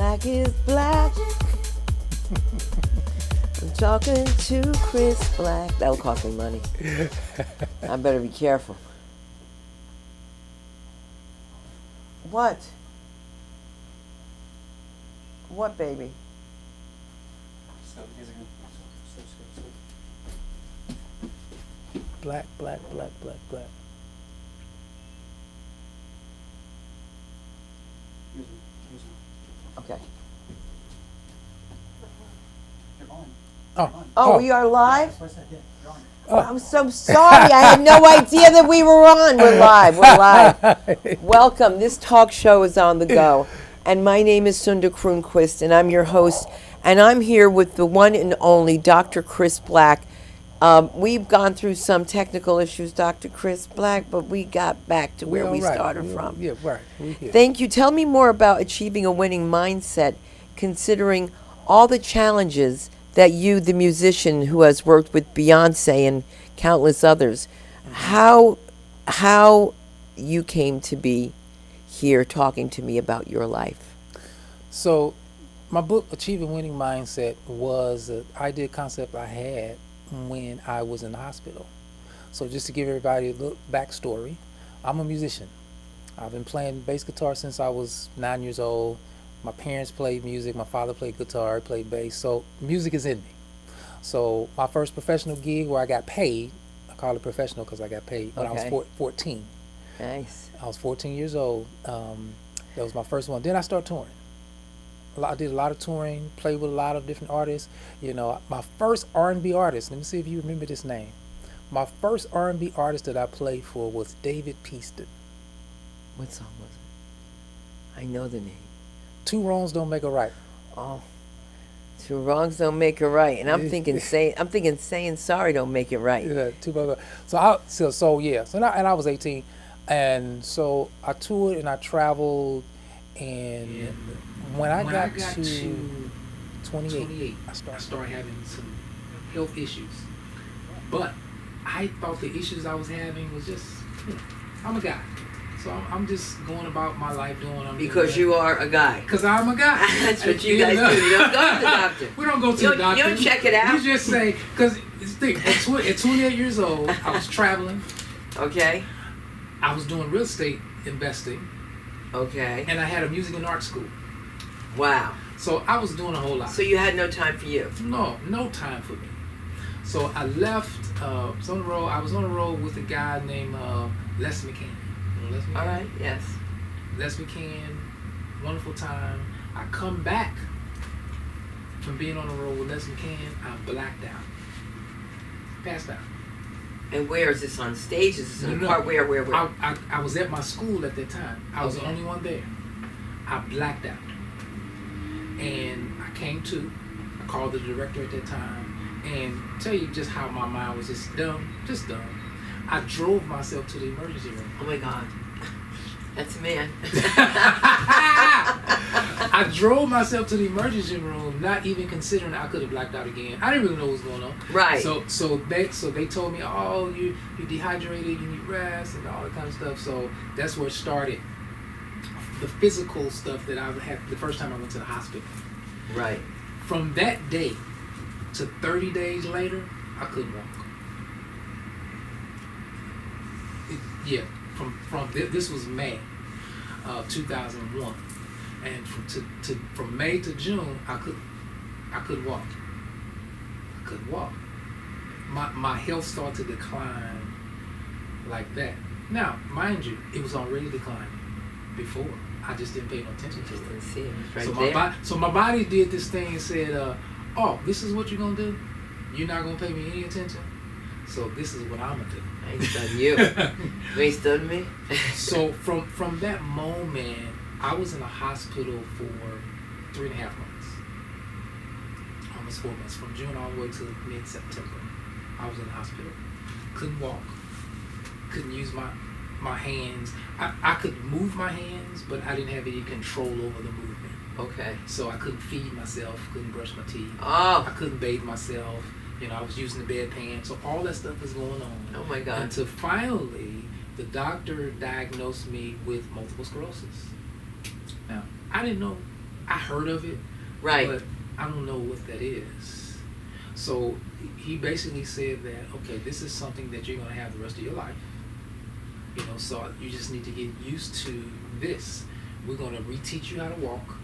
black is black. I'm talking to Chris Black. That'll cost me money. I better be careful. What? What, baby? Black, black, black, black, black. Okay. Oh, we are live? Oh. I'm so sorry. I had no idea that we were on. We're live. We're live. Welcome. This talk show is on the go. And my name is Sunda and I'm your host. And I'm here with the one and only Dr. Chris Black. We've gone through some technical issues, Dr. Chris Black, but we got back to where we started from. Yeah, right. Thank you. Tell me more about achieving a winning mindset, considering all the challenges that you, the musician who has worked with Beyonce and countless others, how you came to be here talking to me about your life. So, my book, Achieving Winning Mindset, was an idea concept I had when I was in the hospital. So just to give everybody a little backstory, I'm a musician. I've been playing bass guitar since I was 9 years old. My parents played music. My father played guitar, played bass. So music is in me. So my first professional gig where I got paid, I call it professional because I got paid when I was 14. Nice. I was 14 years old. That was my first one. Then I started touring. I did a lot of touring, played with a lot of different artists. You know, my first R&B artist, let me see if you remember this name. My first R&B artist that I played for was David Peaston. What song was it? I know the name. Two wrongs don't make a right. Oh, two wrongs don't make a right. And I'm thinking saying sorry don't make it right. Yeah, So I was 18, and so I toured and I traveled, and when I got to 28, I started having some health issues. But I thought the issues I was having was just, I'm a guy. So I'm just going about my life doing what I'm doing. Because you are a guy. Because I'm a guy. That's what you guys do. You don't go to the doctor. We don't go to the doctor. You don't check it out. You just say, because at 28 years old, I was traveling. Okay. I was doing real estate investing. Okay. And I had a music and art school. Wow. So I was doing a whole lot. So you had no time for you? No time for me. So I left. I was on the road with a guy named Les McCann. You know Les McCann? All right. Yes. Les McCann, wonderful time. I come back from being on the road with Les McCann. I blacked out, passed out. And where is this on stage? Is this in the part where? I was at my school at that time. I was the only one there. I blacked out. And I came to, I called the director at that time, and tell you just how my mind was just dumb. I drove myself to the emergency room. Oh my God. That's a man. I drove myself to the emergency room, not even considering I could have blacked out again. I didn't really know what was going on. Right. So they told me, oh, you dehydrated, you need rest, and all that kind of stuff. So that's where it started. The physical stuff that I had the first time I went to the hospital. Right. From that day to 30 days later, I couldn't walk. This was May 2001, and from May to June, I couldn't walk. I couldn't walk. My health started to decline like that. Now, mind you, it was already declining before. I just didn't pay no attention to it. See it. It was right So my body did this thing and said, oh, this is what you're going to do? You're not going to pay me any attention? So this is what I'm going to do. I ain't studying you. You ain't studying me? So from that moment, I was in a hospital for 3.5 months. Almost 4 months. From June all the way to mid-September. I was in the hospital. Couldn't walk. Couldn't use my hands. I could move my hands, but I didn't have any control over the movement. Okay. So I couldn't feed myself, couldn't brush my teeth. Oh. I couldn't bathe myself. You know, I was using the bedpan. So all that stuff was going on. Oh my God. Until finally, the doctor diagnosed me with multiple sclerosis. Now, I didn't know I heard of it, Right. but I don't know what that is. So he basically said that, okay, this is something that you're going to have the rest of your life. You know, so you just need to get used to this. We're going to reteach you how to walk,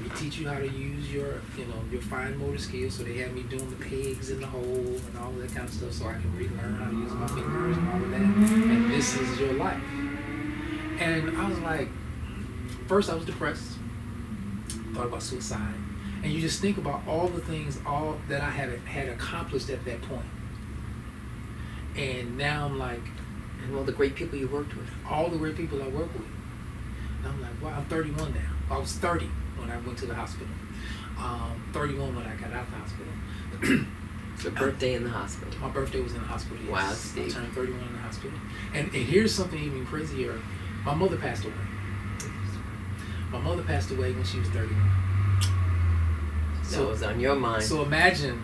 reteach you how to use your, you know, your fine motor skills. So they had me doing the pegs in the hole and all of that kind of stuff, so I can relearn how to use my fingers and all of that. And this is your life. And I was like, first I was depressed, thought about suicide, and you just think about all the things, all that I had accomplished at that point. And now I'm like, And all the great people you worked with. all the great people I work with. And I'm like, wow, I'm 31 now. I was 30 when I went to the hospital. 31 when I got out of the hospital. Your birthday in the hospital. My birthday was in the hospital. Yes. Wow, Steve. I turned 31 in the hospital. And here's something even crazier. My mother passed away. My mother passed away when she was 31. So it was on your mind. So imagine,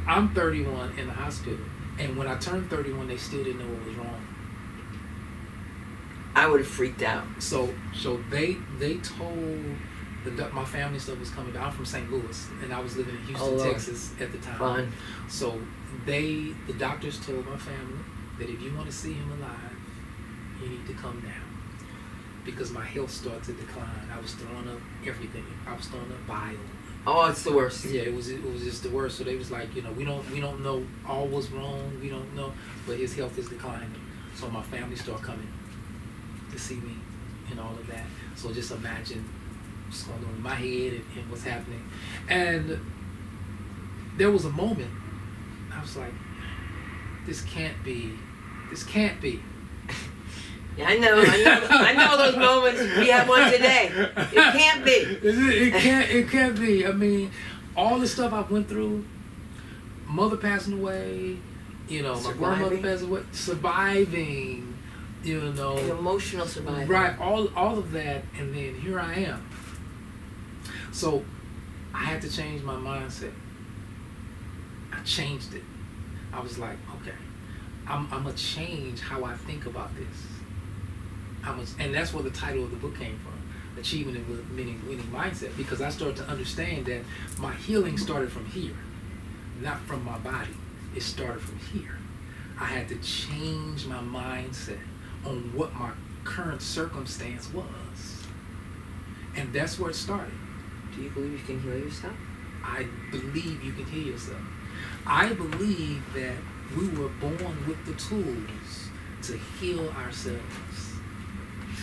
I'm 31 in the hospital, and when I turned 31, they still didn't know what was wrong. I would have freaked out. So they told my family stuff was coming back. I'm from St. Louis, and I was living in Houston, Texas at the time. Fun. So the doctors told my family that if you want to see him alive, you need to come down, because my health started to decline. I was throwing up everything. I was throwing up bile. Oh, it's the worst. Yeah, it was just the worst. So they was like, you know, we don't know all what's wrong. We don't know, but his health is declining. So my family started coming to see me and all of that. So just imagine what's going on in my head and what's happening. And there was a moment I was like, this can't be. Yeah, I know those moments. We have one today. It can't be. It can't be. I mean, all the stuff I went through, mother passing away, you know, my grandmother passing away, surviving, you know, An emotional surviving. right, all of that, and then here I am. So I had to change my mindset. I changed it. I was like, okay, I'm gonna change how I think about this. And that's where the title of the book came from, Achievement and Winning Mindset, because I started to understand that my healing started from here, not from my body. It started from here. I had to change my mindset on what my current circumstance was. And that's where it started. Do you believe you can heal yourself? I believe you can heal yourself. I believe that we were born with the tools to heal ourselves.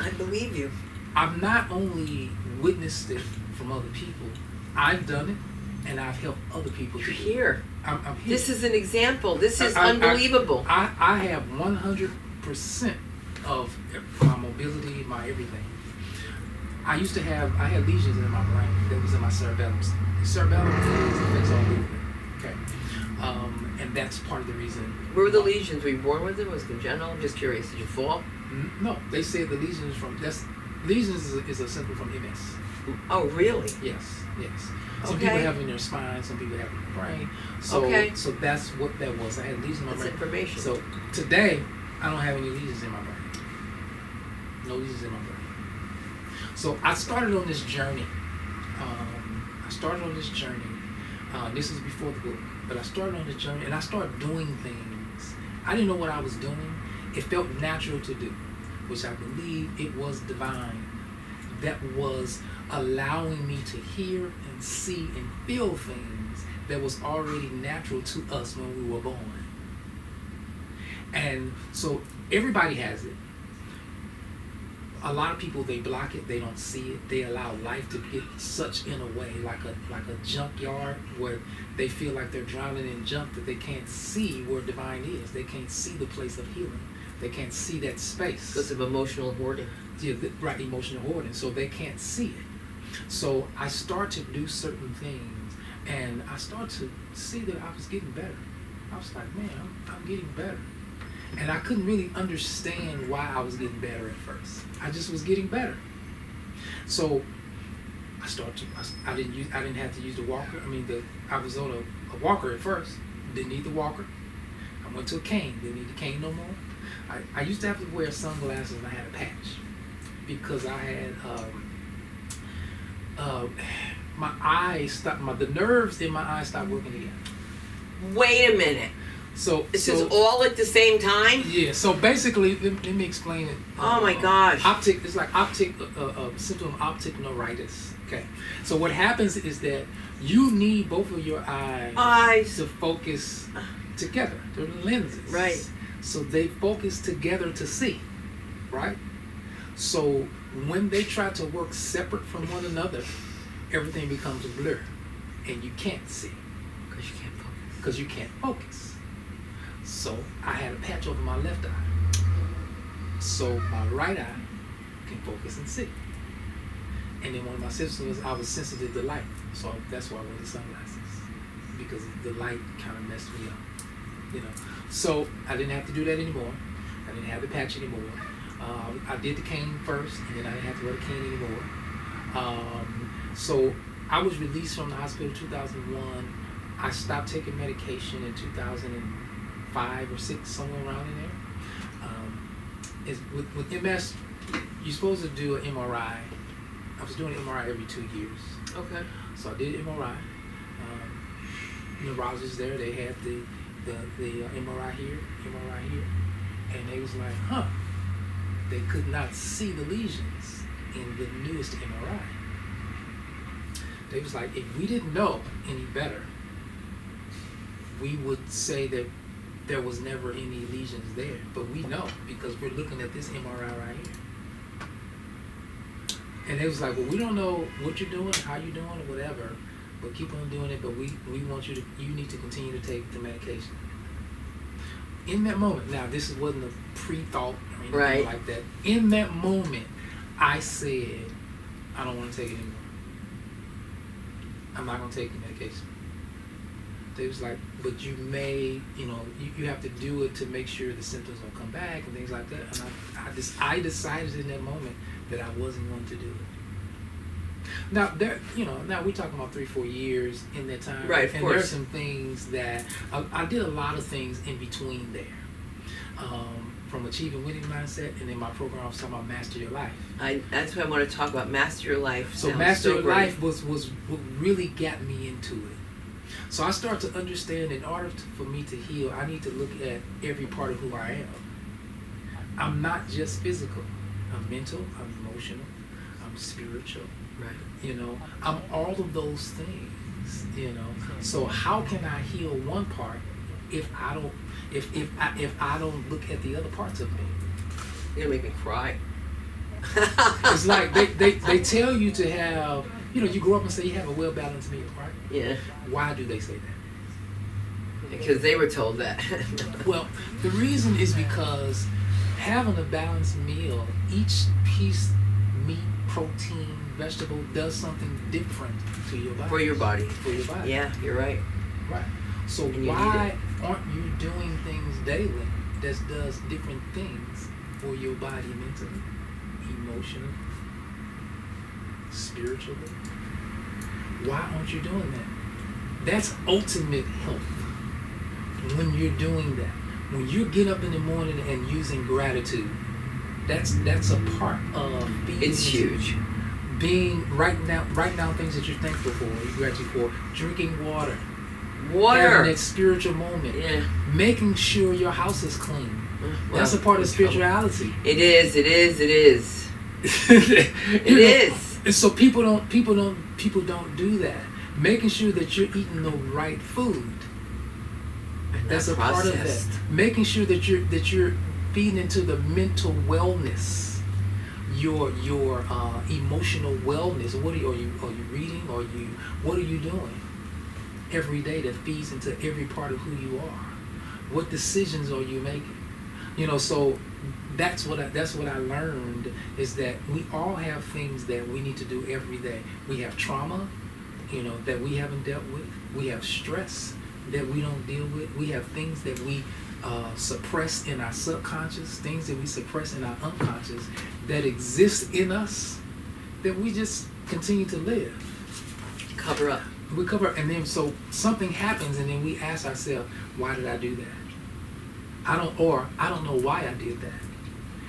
I believe you. I've not only witnessed it from other people, I've done it, and I've helped other people You're do it. here. I'm here. This is an example. This is unbelievable. I have 100% of my mobility, my everything. I had lesions in my brain that was in my cerebellum. The cerebellum affects all movement. Okay. And that's part of the reason. Where were the lesions? Were you born with them? Was it congenital? I'm just curious. Did you fall? No, they said the lesions is a symptom from MS. Oh, really? Yes. Some Okay. people have it in their spine, some people have it in their brain. So that's what that was. I had lesions in my That's brain. information. So today, I don't have any lesions in my brain. No lesions in my brain. So I started on this journey. This is before the book, but I started on this journey, and I started doing things. I didn't know what I was doing. It felt natural to do, which I believe it was divine. That was allowing me to hear and see and feel things that was already natural to us when we were born. And so everybody has it. A lot of people, they block it, they don't see it. They allow life to get such in a way, like a junkyard, where they feel like they're drowning in junk, that they can't see where divine is. They can't see the place of healing. They can't see that space. Because of emotional hoarding. Yeah, right, emotional hoarding. So they can't see it. So I start to do certain things, and I start to see that I was getting better. I was like, man, I'm getting better. And I couldn't really understand why I was getting better at first. I just was getting better. So I didn't have to use the walker. I was on a walker at first. Didn't need the walker. I went to a cane. Didn't need the cane no more. I used to have to wear sunglasses, and I had a patch because I had my eyes stopped. The nerves in my eyes stopped working again. Wait a minute. So This is all at the same time? Yeah. So basically, let me explain it. Oh my gosh. Optic. It's like optic symptom of optic neuritis. Okay. So what happens is that you need both of your eyes to focus together. They're lenses. Right. So they focus together to see. Right. So when they try to work separate from one another, everything becomes a blur, and you can't see. Because you can't focus. So I had a patch over my left eye. So my right eye can focus and see. And then one of my sisters was, I was sensitive to light. So that's why I wore the sunglasses. Because the light kind of messed me up. You know. So I didn't have to do that anymore. I didn't have the patch anymore. I did the cane first, and then I didn't have to wear the cane anymore. So I was released from the hospital in 2001. I stopped taking medication in 2005 or 6, somewhere around in there. With MS, you're supposed to do an MRI. I was doing an MRI every 2 years. Okay. So I did MRI. Neurologists there, they had the MRI here, and they was like, they could not see the lesions in the newest MRI. They was like, if we didn't know any better, we would say that there was never any lesions there. But we know because we're looking at this MRI right here. And they was like, well, we don't know what you're doing, how you're doing, or whatever, but keep on doing it, but we want you need to continue to take the medication. In that moment, now this wasn't a pre-thought or anything like that. In that moment, I said, I don't want to take it anymore. I'm not going to take the medication. They was like, but you may, you have to do it to make sure the symptoms don't come back and things like that. And I decided in that moment that I wasn't going to do it. Now now we're talking about 3-4 years in that time. Right, of and course. there's some things that I did a lot of things in between there. From Achieving Winning Mindset, and then my program I was talking about Master Your Life. That's what I want to talk about. Master Your Life. So Master Your Life was what really got me into it. So I started to understand in order for me to heal, I need to look at every part of who I am. I'm not just physical. I'm mental, I'm emotional, I'm spiritual. Right. I'm all of those things, So how can I heal one part if I don't look at the other parts of me? You're gonna make me cry. It's like they tell you to have, you grow up and say you have a well-balanced meal, right? Yeah. Why do they say that? Because they were told that. Well, the reason is because having a balanced meal, each piece, meat, protein, vegetable, does something different to your body. For your body. For your body. Yeah, you're right. Right. So why aren't you doing things daily that does different things for your body mentally, emotionally, spiritually? Why aren't you doing that? That's ultimate health. When you're doing that, when you get up in the morning and using gratitude, that's a part of being. It's huge. Being write down things that you're thankful for, you're grateful for, drinking water. Having that spiritual moment. Yeah. Making sure your house is clean. That's a part of spirituality. It is. It is. And so people don't do that. Making sure that you're eating the right food. That's a part of that. Making sure that you're feeding into the mental wellness, your emotional wellness. What are you reading? What are you doing every day that feeds into every part of who you are? What decisions are you making? So that's what I learned, is that we all have things that we need to do every day. We have trauma, that we haven't dealt with. We have stress that we don't deal with. We have things that we suppress in our subconscious, things that we suppress in our unconscious that exist in us that we just continue to live. Cover up. We cover, and then so something happens, and then we ask ourselves, why did I do that? I don't know why I did that.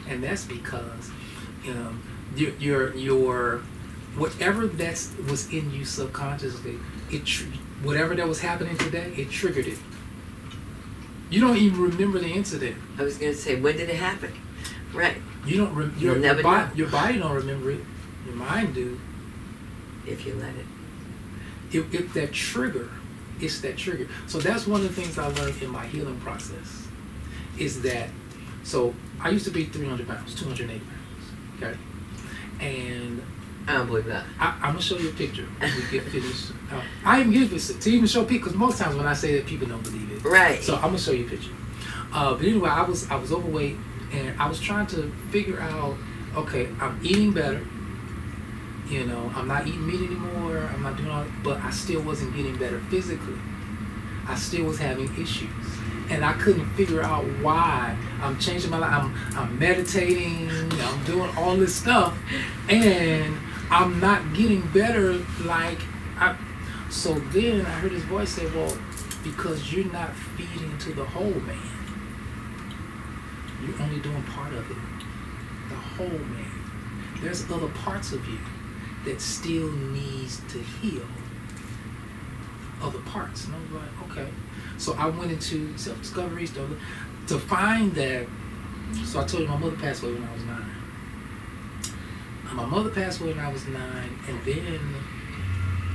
And that's because your whatever was in you subconsciously, whatever that was happening today, it triggered it. You don't even remember the incident. I was going to say, when did it happen? Right. You don't. You'll never know. Your body don't remember it. Your mind do. If you let it. If that trigger, it's that trigger. So that's one of the things I learned in my healing process. Is that, so I used to be 300 pounds, 280 pounds, okay? And I don't believe that. I'm going to show you a picture when we get finished. I even give it to even show people, because most times when I say that, people don't believe it. Right. So I'm going to show you a picture. But anyway, I was overweight, and I was trying to figure out, okay, I'm eating better. You know, I'm not eating meat anymore. I'm not doing all that, but I still wasn't getting better physically. I still was having issues. And I couldn't figure out why. I'm changing my life. I'm meditating. I'm doing all this stuff, and I'm not getting better. So then I heard his voice say, "Well, because you're not feeding to the whole man. You're only doing part of it. The whole man. There's other parts of you that still needs to heal. Other parts." And I was like, okay. So I went into self-discovery stuff to find that. So I told you my mother passed away when I was 9. My mother passed away when I was 9, and then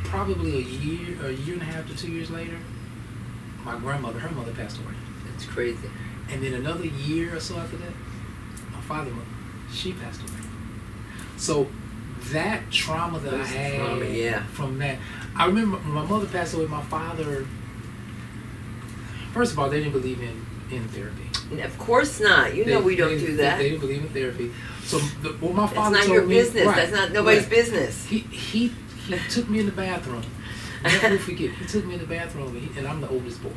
probably a year and a half to 2 years later, my grandmother, her mother, passed away. That's crazy. And then another year or so after that, my father's mother, she passed away. So that trauma that I had from that, I remember when my mother passed away, my father, first of all, they didn't believe in therapy. Of course not. You know we don't do that. They didn't believe in therapy. So my father That's not told your me, business. right, That's not nobody's right. business. He took me in the bathroom. Never forget. He took me in the bathroom, and I'm the oldest boy.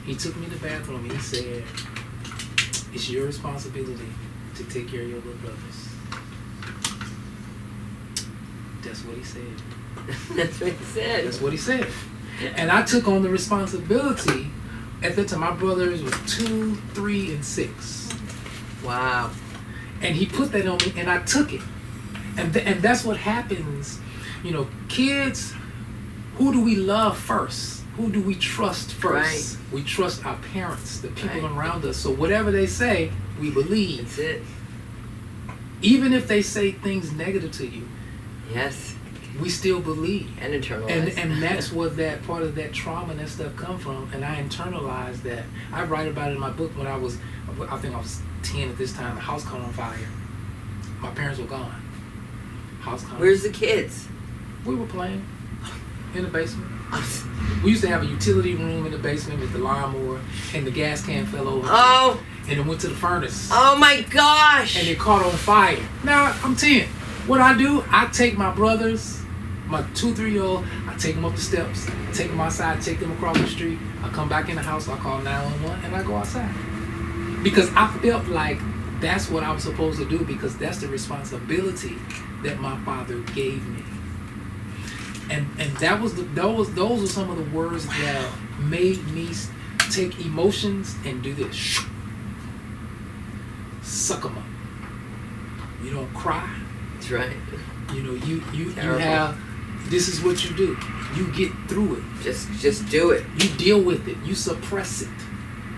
He took me in the bathroom, and he said, "It's your responsibility to take care of your little brothers." That's what he said. That's what he said. That's what he said. And I took on the responsibility. At that time, my brothers was 2, 3, and 6. Wow. And he put that on me, and I took it. And that's what happens. You know, kids, who do we love first? Who do we trust first? Right. We trust our parents, the people around us. So whatever they say, we believe. That's it. Even if they say things negative to you. Yes. We still believe. And internalize. And that's where that part of that trauma and that stuff come from. And I internalized that. I write about it in my book when I think I was 10 at this time. The house caught on fire. My parents were gone. House caught. Where's the kids? We were playing in the basement. We used to have a utility room in the basement with the lawnmower, and the gas can fell over. Oh. And it went to the furnace. Oh my gosh. And it caught on fire. Now, I'm 10. What I do, I take my brothers, my 2, 3-year-old, I take them up the steps, take them outside, take them across the street. I come back in the house, I call 911, and I go outside. Because I felt like that's what I was supposed to do, because that's the responsibility that my father gave me. And that was those were some of the words that made me take emotions and do this. Suck them up. You don't cry. That's right. You know, you have, this is what you do. You get through it. Just do it. You deal with it. You suppress it.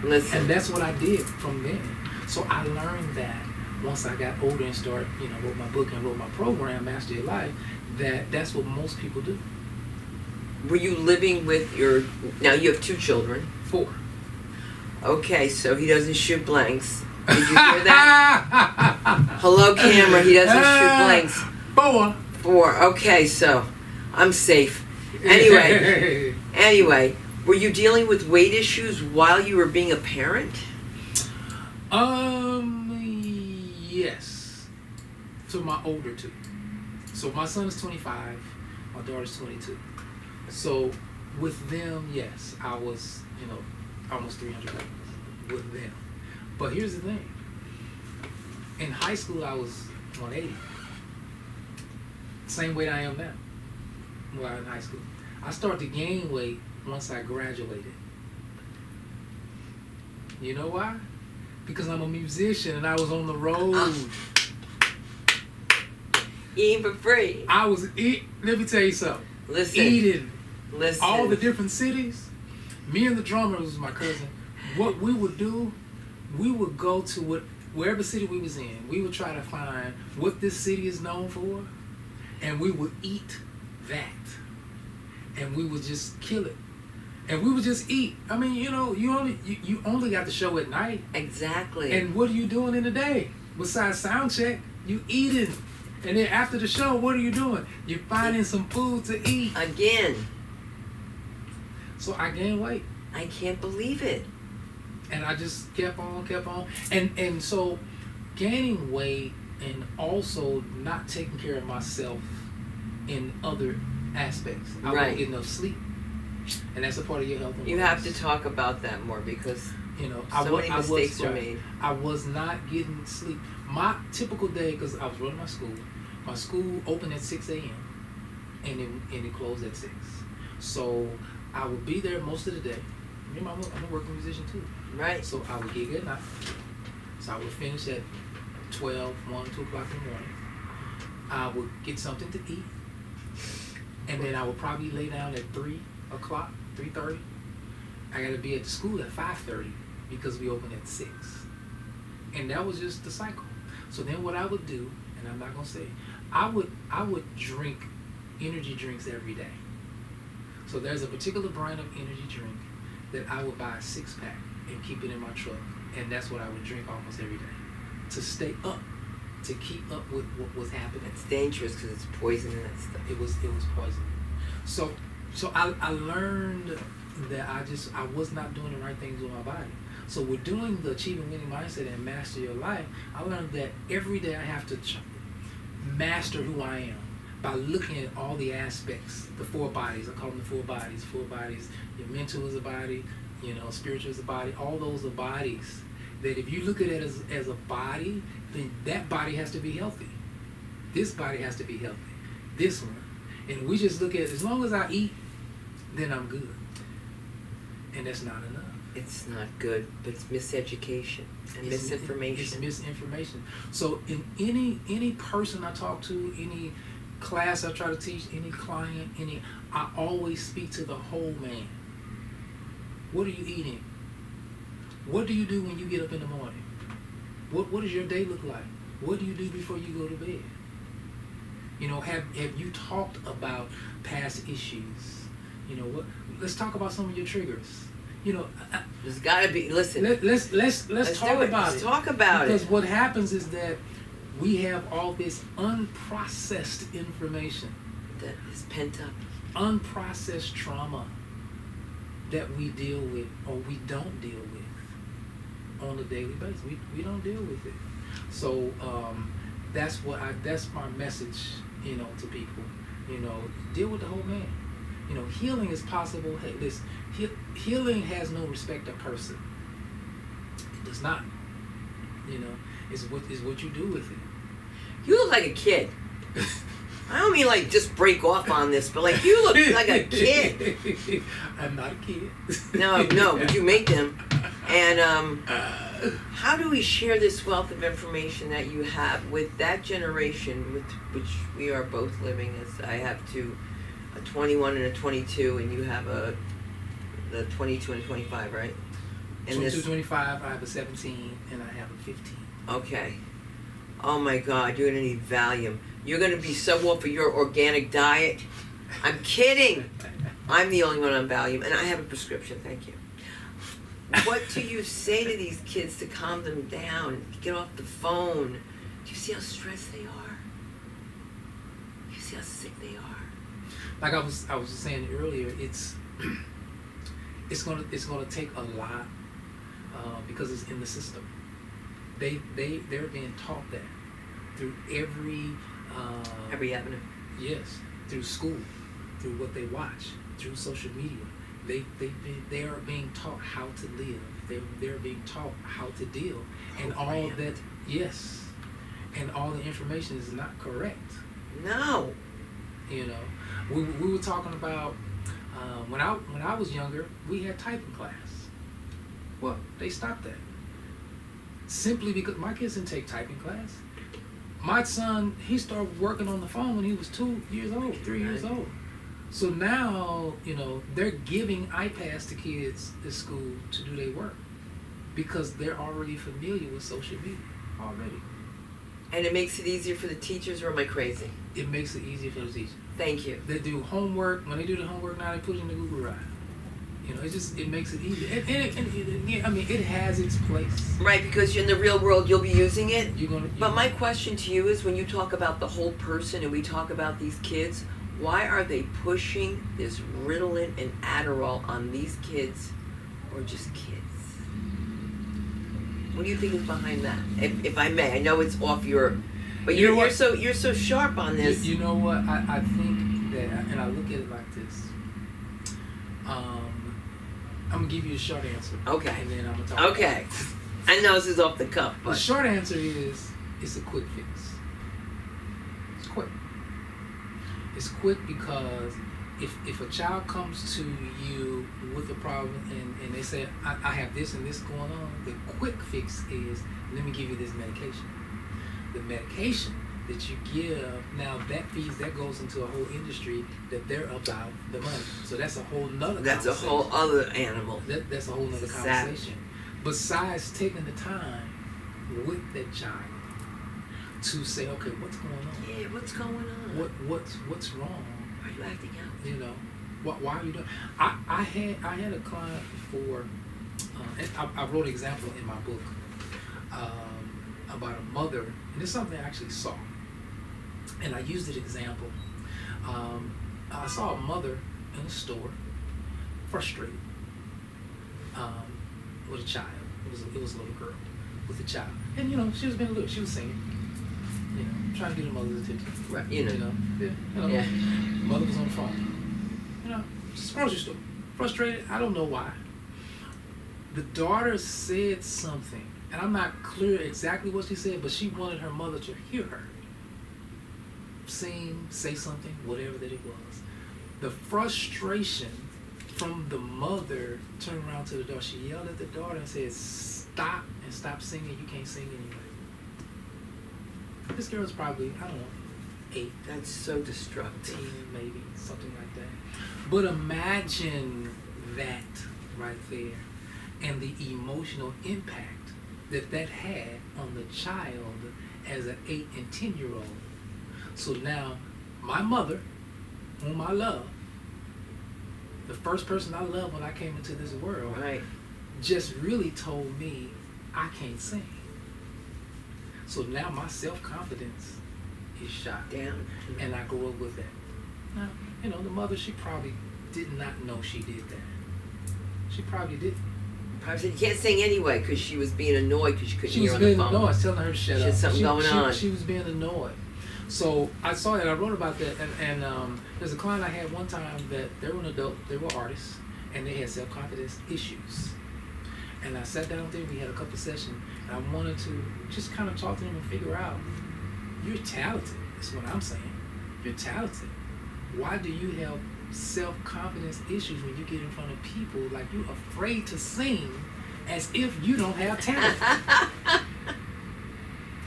Listen. And that's what I did from there. So I learned that once I got older and started, wrote my book and wrote my program, Master Your Life, that's what most people do. Were you living with now you have 2 children? 4. Okay, so he doesn't shoot blanks. Did you hear that? Hello, camera. He doesn't shoot blanks. 4. Okay, so I'm safe. Anyway, were you dealing with weight issues while you were being a parent? Yes. To my older 2. So my son is 25. My daughter's 22. So with them, yes, I was, almost 300 pounds with them. But here's the thing. In high school, I was 180. Same weight I am now while I was in high school. I started to gain weight once I graduated. You know why? Because I'm a musician and I was on the road. Eating for free. I was let me tell you something. Listen. Eating Listen. all the different cities. Me and the drummer was my cousin. What we would do, we would go to wherever city we was in. We would try to find what this city is known for, and we would eat that, and we would just kill it, and we would just eat. I mean, you know, you only got the show at night. Exactly. And what are you doing in the day besides sound check? You eating, and then after the show, what are you doing? You're finding some food to eat. Again. So I gained weight. I can't believe it. And I just kept on. And so gaining weight and also not taking care of myself in other aspects. I won't get enough sleep. And that's a part of your health and You wellness. have to talk about that more because many mistakes are made. I was not getting sleep. My typical day, because I was running my school opened at 6 a.m. and it closed at 6. So I would be there most of the day. I'm a working musician too. Right. So I would gig at night. So I would finish at 12, 1, 2 o'clock in the morning. I would get something to eat. And then I would probably lay down at 3 o'clock, 3:30. I got to be at the school at 5:30 because we open at 6. And that was just the cycle. So then what I would do, and I'm not going to say, I would drink energy drinks every day. So there's a particular brand of energy drink that I would buy a 6-pack and keep it in my truck. And that's what I would drink almost every day to stay up, to keep up with what was happening. It's dangerous because it's poison and that stuff. It was poison. So I learned that I was not doing the right things with my body. So with doing the Achieving Winning Mindset and Master Your Life, I learned that every day I have to master who I am by looking at all the aspects, the 4 bodies. I call them the 4 bodies. 4 bodies. Your mental is a body, spiritual is a body. All those are bodies. That if you look at it as a body, then that body has to be healthy. This body has to be healthy. This one. And we just look at, as long as I eat, then I'm good. And that's not enough. It's not good, but it's miseducation and misinformation. It's misinformation. So in any person I talk to, any class I try to teach, any client, I always speak to the whole man. What are you eating? What do you do when you get up in the morning? What does your day look like? What do you do before you go to bed? Have you talked about past issues? Let's talk about some of your triggers. There's got to be. Listen. Let's talk about it. Let's talk about because what happens is that we have all this unprocessed information that is pent up, unprocessed trauma that we deal with or we don't deal with on a daily basis. We don't deal with it. So that's my message, to people. Deal with the whole man. Healing is possible. Hey, listen, healing has no respect of person. It does not. It's what you do with it. You look like a kid. I don't mean like just break off on this, but like you look like a kid. I'm not a kid. No, but you make them. And how do we share this wealth of information that you have with that generation, with which we are both living? As I have two, a 21 and a 22, and you have the 22 and a 25, right? And 22, 25. I have a 17, and I have a 15. Okay. Oh my God, you're gonna need Valium. You're gonna be so off for your organic diet. I'm kidding. I'm the only one on Valium, and I have a prescription. Thank you. What do you say to these kids to calm them down? Get off the phone. Do you see how stressed they are? Do you see how sick they are? Like I was just saying earlier, it's gonna take a lot because it's in the system. They're being taught that through every avenue. Yes, through school, through what they watch, through social media. They are being taught how to live. They're being taught how to deal, and all that. Yes, and all the information is not correct. No. We were talking about when I was younger, we had typing class. Well, they stopped that simply because my kids didn't take typing class. My son, he started working on the phone when he was 2 years old, 3 years old. So now, they're giving iPads to kids at school to do their work because they're already familiar with social media already. And it makes it easier for the teachers, or am I crazy? It makes it easier for the teachers. Thank you. They do homework. When they do the homework now, they put it in the Google Drive. It makes it easier. And it has its place. Right, because in the real world, you'll be using it. But my gonna- question to you is, when you talk about the whole person and we talk about these kids, why are they pushing this Ritalin and Adderall on these kids, or just kids? What do you think is behind that? If I may, I know it's off your, but you're so sharp on this. You know what? I think that, and I look at it like this. I'm gonna give you a short answer. Okay. And then I'm gonna talk. Okay. I know this is off the cuff, but the short answer is it's a quick fix. It's quick. It's quick because if a child comes to you with a problem and they say, I have this and this going on, the quick fix is, let me give you this medication. The medication that you give, now that goes into a whole industry that they're about the money. So that's a whole nother that's conversation. a whole other animal. That's a whole nother conversation. Besides taking the time with that child to say, okay, what's going on? Yeah, what's going on? What's wrong? Why are you acting out? Why are you doing? I had a client before, and I wrote an example in my book about a mother, and it's something I actually saw, and I used an example. I saw a mother in a store, frustrated, with a child. It was a little girl with a child, and she was being a little. She was singing, trying to get her mother's attention. Right, Yeah. Mother was on the phone. Just grocery store. Frustrated. I don't know why. The daughter said something, and I'm not clear exactly what she said, but she wanted her mother to hear her. Sing, say something, whatever that it was. The frustration from the mother turned around to the daughter. She yelled at the daughter and said, "Stop and stop singing. You can't sing anyway." This girl's probably, I don't know, 8. That's so destructive. 10, maybe, something like that. But imagine that right there and the emotional impact that had on the child as an 8 and 10-year-old. So now, my mother, whom I love, the first person I loved when I came into this world, Right. just really told me I can't sing. So now my self-confidence is shot Down. and I grew up with that. Now, the mother, she probably did not know she did that. She probably didn't. Probably said, you can't sing anyway, because she was being annoyed because she couldn't She hear was on the being phone. annoyed. I was telling her to shut She up. had something going on. She was being annoyed. So I saw that. I wrote about that. And there's a client I had one time that they were an adult. They were artists, and they had self-confidence issues. And I sat down with them. We had a couple sessions, and I wanted to just kind of talk to them and figure out, you're talented. That's what I'm saying. You're talented. Why do you have self-confidence issues when you get in front of people like you're afraid to sing as if you don't have talent?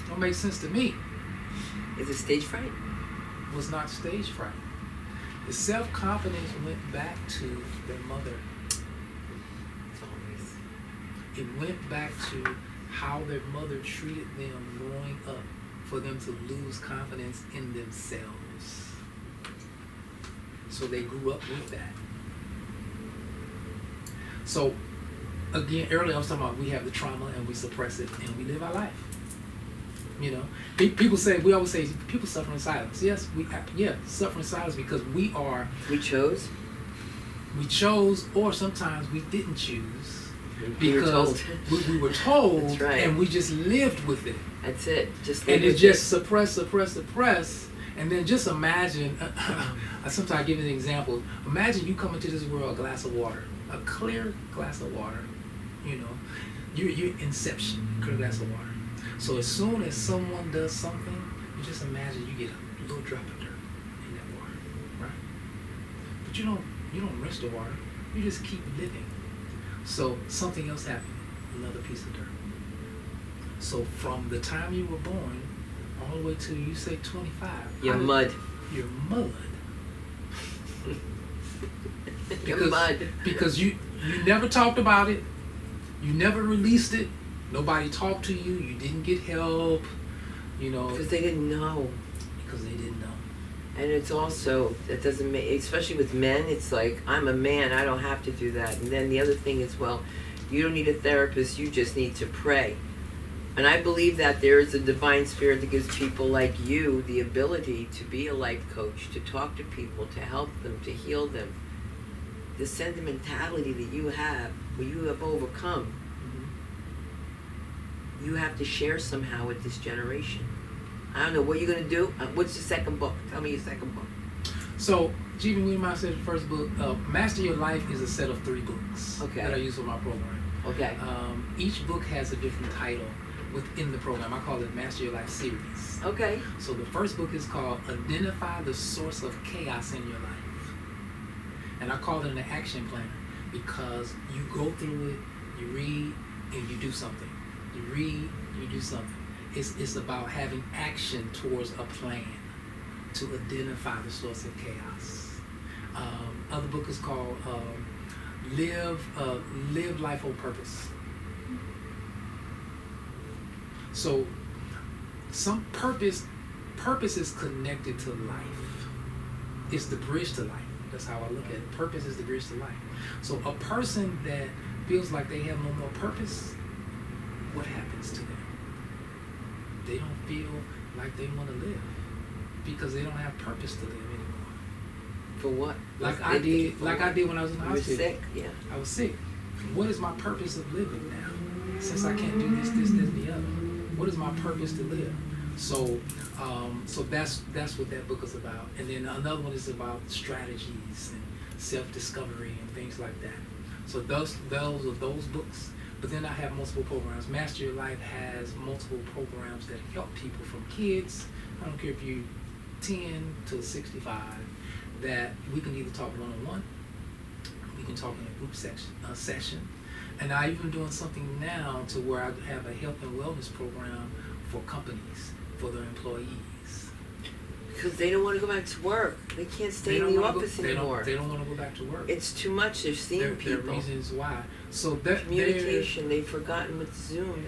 Don't make sense to me. Is it stage fright? It was not stage fright. The self-confidence went back to their mother. It's always. It went back to how their mother treated them growing up for them to lose confidence in themselves. So they grew up with that. So, again, earlier I was talking about we have the trauma and we suppress it and we live our life. People say, we always say, people suffer in silence. Yes, suffer in silence because we chose, or sometimes we didn't choose. We were told. we were told. That's right. And we just lived with it. That's it. And it's just suppress, and then just imagine. Sometimes I give you an example. Imagine you come into this world, a glass of water, a clear glass of water. You're inception, clear glass of water. So as soon as someone does something, you just imagine you get a little drop of dirt in that water, right? But you don't rinse the water. You just keep living. So something else happened, another piece of dirt. So from the time you were born all the way to, you say 25. You're mud. You're mud. You're mud. Because you never talked about it. You never released it. Nobody talked to you. You didn't get help. You know. Because they didn't know. Because they didn't know. And it's also, that doesn't make, especially with men, it's like, I'm a man, I don't have to do that. And then the other thing is, well, you don't need a therapist, you just need to pray. And I believe that there is a divine spirit that gives people like you the ability to be a life coach, to talk to people, to help them, to heal them. The sentimentality that you have, what you have overcome, you have to share somehow with this generation. I don't know, what you're going to do? What's your second book? Tell me your second book. So, Achieving Winning Mindset, the first book, Master Your Life is a set of 3 books that I use for my program. Okay. Each book has a different title within the program. I call it Master Your Life series. Okay. So the first book is called Identify the Source of Chaos in Your Life. And I call it an action plan because you go through it, you read, and you do something. You read, you do something. It's about having action towards a plan to identify the source of chaos. Other book is called Live Life on Purpose. So some purpose is connected to life. It's the bridge to life. That's how I look at it. Purpose is the bridge to life. So a person that feels like they have no more purpose, what happens to them? They don't feel like they want to live because they don't have purpose to live anymore. For what? Like I did when I was in the hospital. You were sick, yeah. I was sick. What is my purpose of living now? Since I can't do this, and the other. What is my purpose to live? So that's what that book is about. And then another one is about strategies and self-discovery and things like that. So those are those books. But then I have multiple programs. Master Your Life has multiple programs that help people from kids, I don't care if you're 10 to 65, that we can either talk one-on-one, we can talk in a group session. And I'm even doing something now to where I have a health and wellness program for companies, for their employees. Because they don't want to go back to work. They can't stay in the office anymore. They don't want to go back to work. It's too much. They're seeing people. There are reasons why. So that communication, they've forgotten with Zoom.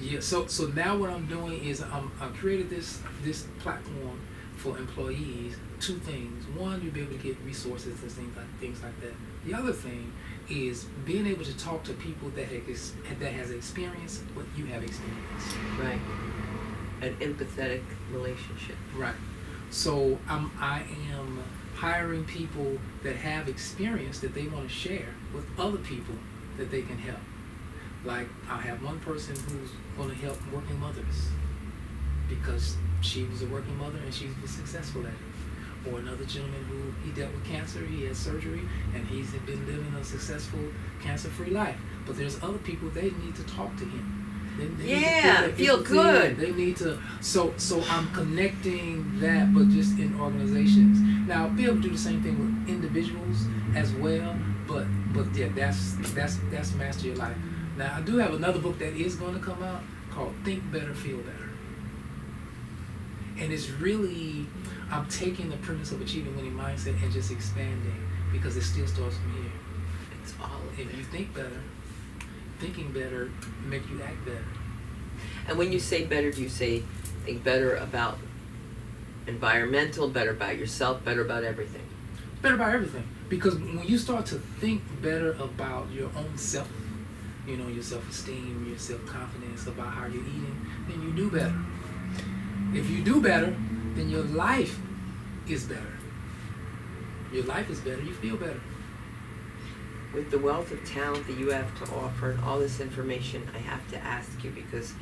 Yeah. So now what I'm doing is I created this platform for employees. 2 things. One, you'll be able to get resources and things like that. The other thing is being able to talk to people that has experienced what you have experienced. Right. An empathetic relationship. Right. So I am hiring people that have experience that they want to share with other people that they can help. Like I have one person who's going to help working mothers because she was a working mother and she was successful at it. Or another gentleman who he dealt with cancer, he had surgery, and he's been living a successful cancer-free life. But there's other people, they need to talk to him. They feel good. They need to. So I'm connecting that, but just in organizations. Now I'll be able to do the same thing with individuals as well. But yeah, that's Master Your Life. Now I do have another book that is going to come out called Think Better, Feel Better, and it's really, I'm taking the premise of Achieving Winning Mindset and just expanding because it still starts from here. It's all of If you think better, thinking better make you act better. And when you say better, do you say think better about environmental, better about yourself, better about everything? Better about everything. Because when you start to think better about your own self, your self-esteem, your self-confidence, about how you're eating, then you do better. If you do better, then your life is better. Your life is better, you feel better. With the wealth of talent that you have to offer and all this information, I have to ask you because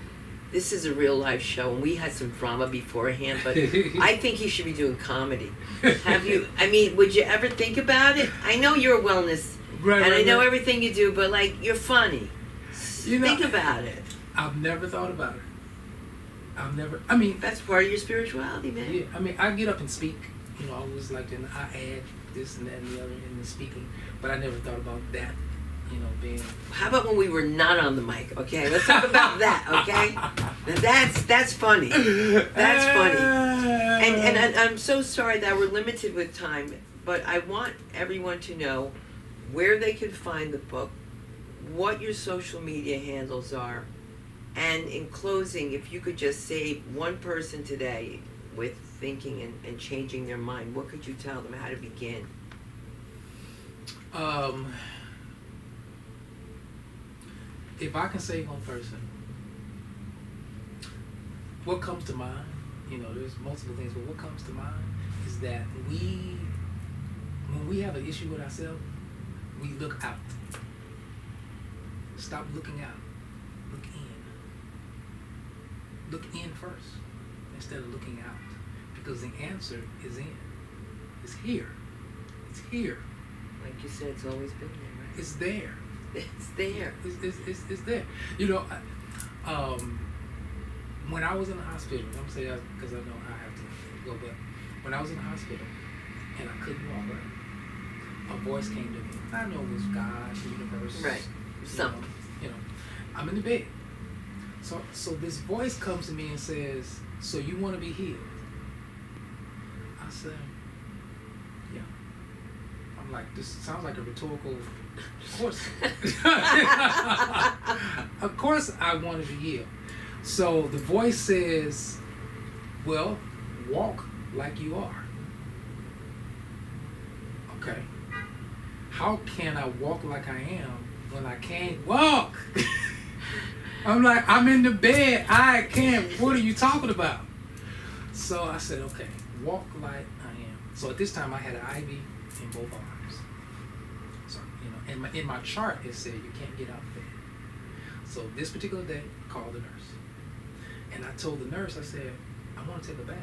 this is a real life show and we had some drama beforehand, but I think you should be doing comedy. Would you ever think about it? I know you're a wellness, I know everything you do, but you're funny. Think about it. I've never thought about it. That's part of your spirituality, man. Yeah, I get up and speak. I always I add this and that and the other in the speaking, but I never thought about that being. How about when we were not on the mic? Okay, let's talk about that. Okay, that's funny. That's funny. And I'm so sorry that we're limited with time, but I want everyone to know where they can find the book, what your social media handles are, and in closing, if you could just save one person today with thinking and changing their mind, what could you tell them how to begin? If I can save one person, what comes to mind, there's multiple things, but what comes to mind is that when we have an issue with ourselves, we look out. Stop looking out. Look in. Look in first instead of looking out. Because the answer is in. It's here. It's here. Like you said, it's always been there, right? It's there. It's there. It's there. When I was in the hospital, I'm gonna say that because I know I have to go, but when I was in the hospital and I couldn't walk, right, a voice came to me. I know it was God, the universe, right? Something. I'm in the bed. So this voice comes to me and says, "So you want to be healed?" I said, "Yeah." I'm like, this sounds like a rhetorical. Of course. Of course I want to be healed. So the voice says, well, walk like you are. Okay. How can I walk like I am when I can't walk? I'm like, I'm in the bed. I can't. What are you talking about? So I said, okay, walk like I am. So at this time I had an IV in both arms. So, in my chart it said you can't get out of bed. So this particular day, I called the nurse. And I told the nurse, I said, I want to take a bath.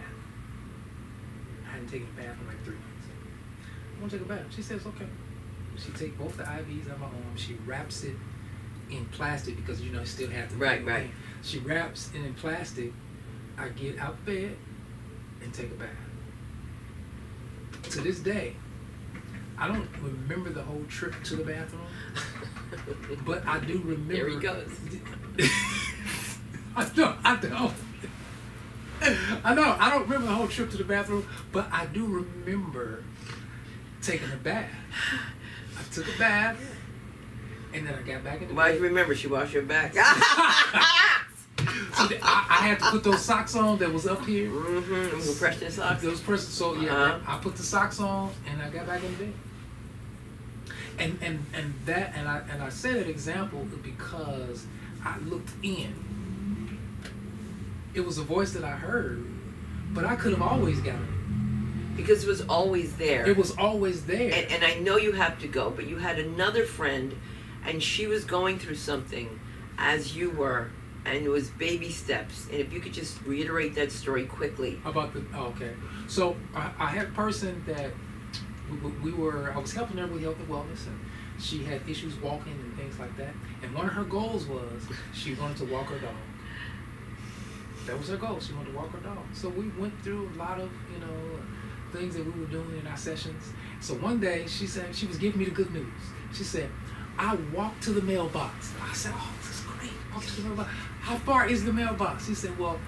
I hadn't taken a bath in like 3 months. I want to take a bath. She says, okay. She takes both the IVs out of my arm. She wraps it in plastic because, you still have to. Right. She wraps it in plastic. I get out of bed and take a bath. To this day, I don't remember the whole trip to the bathroom, but I do remember. Here he goes. I don't remember the whole trip to the bathroom, but I do remember taking a bath. I took a bath, and then I got back in the bed. Why do you remember? She washed your back. So I had to put those socks on that was up here. Mm-hmm. Compression socks. Those pressure. So yeah, I put the socks on, and I got back in bed. And I say that example because I looked in. It was a voice that I heard, but I could have always gotten it. Because it was always there. It was always there. And I know you have to go, but you had another friend, and she was going through something as you were, and it was baby steps. And if you could just reiterate that story quickly. Okay. So I had a person that I was helping her with health and wellness, and she had issues walking and things like that. And one of her goals was she wanted to walk her dog. That was her goal. She wanted to walk her dog. So we went through a lot of, things that we were doing in our sessions. So one day she said, she was giving me the good news. She said, I walked to the mailbox. I said, oh, this is great. Walk to the mailbox. How far is the mailbox? He said, well,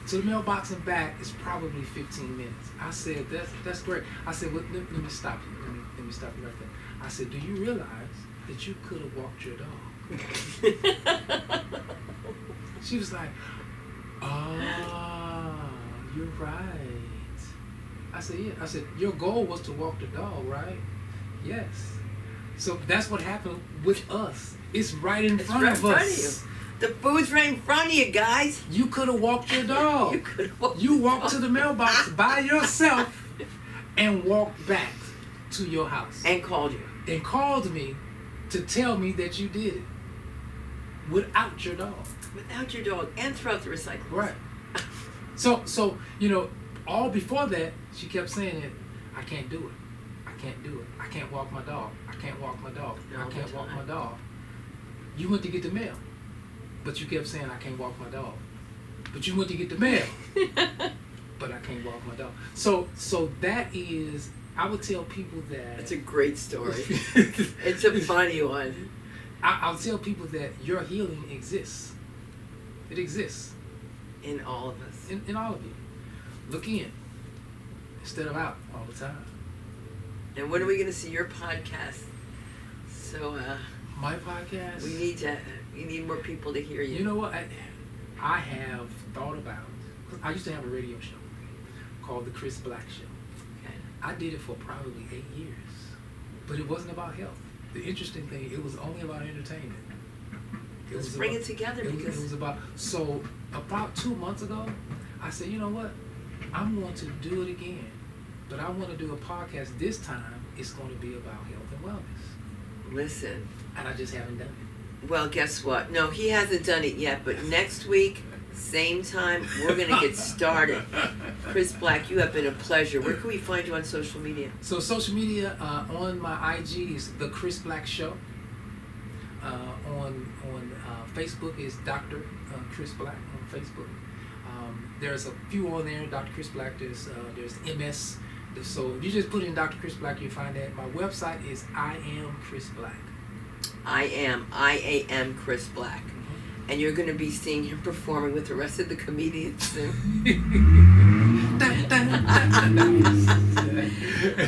to the mailbox and back is probably 15 minutes. I said, that's great. I said, well, let me stop you. Let me stop you right there. I said, do you realize that you could have walked your dog? She was like, you're right. I said, yeah. I said, your goal was to walk the dog, right? Yes. So that's what happened with us. It's right in front of us. The food's right in front of you, guys. You could have walked your dog. You walked to the mailbox by yourself and walked back to your house. And called you. And called me to tell me that you did it. Without your dog. Without your dog. And throughout the recycling. Right. So all before that, she kept saying it, I can't do it. I can't do it. I can't walk my dog. I can't walk my dog. I can't walk my dog. You went to get the mail, but you kept saying, I can't walk my dog. But you went to get the mail, but I can't walk my dog. So that is, I would tell people that. It's a great story. It's a funny one. I'll tell people that your healing exists. It exists In all of us. in all of you. Look in instead of out all the time. And when are we going to see your podcast? So My podcast. we need more people to hear you. You know what? I have thought about. I used to have a radio show called The Chris Black Show. Okay. I did it for probably 8 years, but it wasn't about health. The interesting thing, it was only about entertainment. Let's bring it together because it was about. So about 2 months ago, I said, you know what? I'm going to do it again, but I want to do a podcast. This time, it's going to be about health and wellness. listen. And I just haven't done it. Well, guess what? No, he hasn't done it yet, but next week, same time, we're going to get started. Chris Black, you have been a pleasure. Where can we find you on social media? So social media, on my IG is The Chris Black Show. On Facebook is Dr. Chris Black on Facebook. There's a few on there, Dr. Chris Black. There's MS. So if you just put in Dr. Chris Black, you'll find that. My website is I Am Chris Black. I-A-M Chris Black. And you're going to be seeing him performing with the rest of the comedians soon.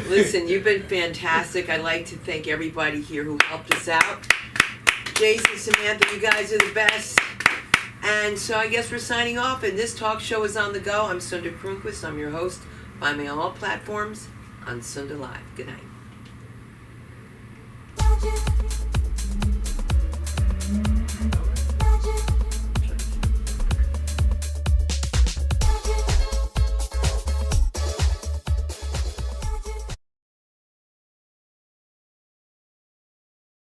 Listen, you've been fantastic. I'd like to thank everybody here who helped us out. Jason, Samantha, you guys are the best. And so I guess we're signing off, and this talk show is on the go. I'm Sunda Kronquist. I'm your host. Find me on all platforms on Sunda Live. Good night.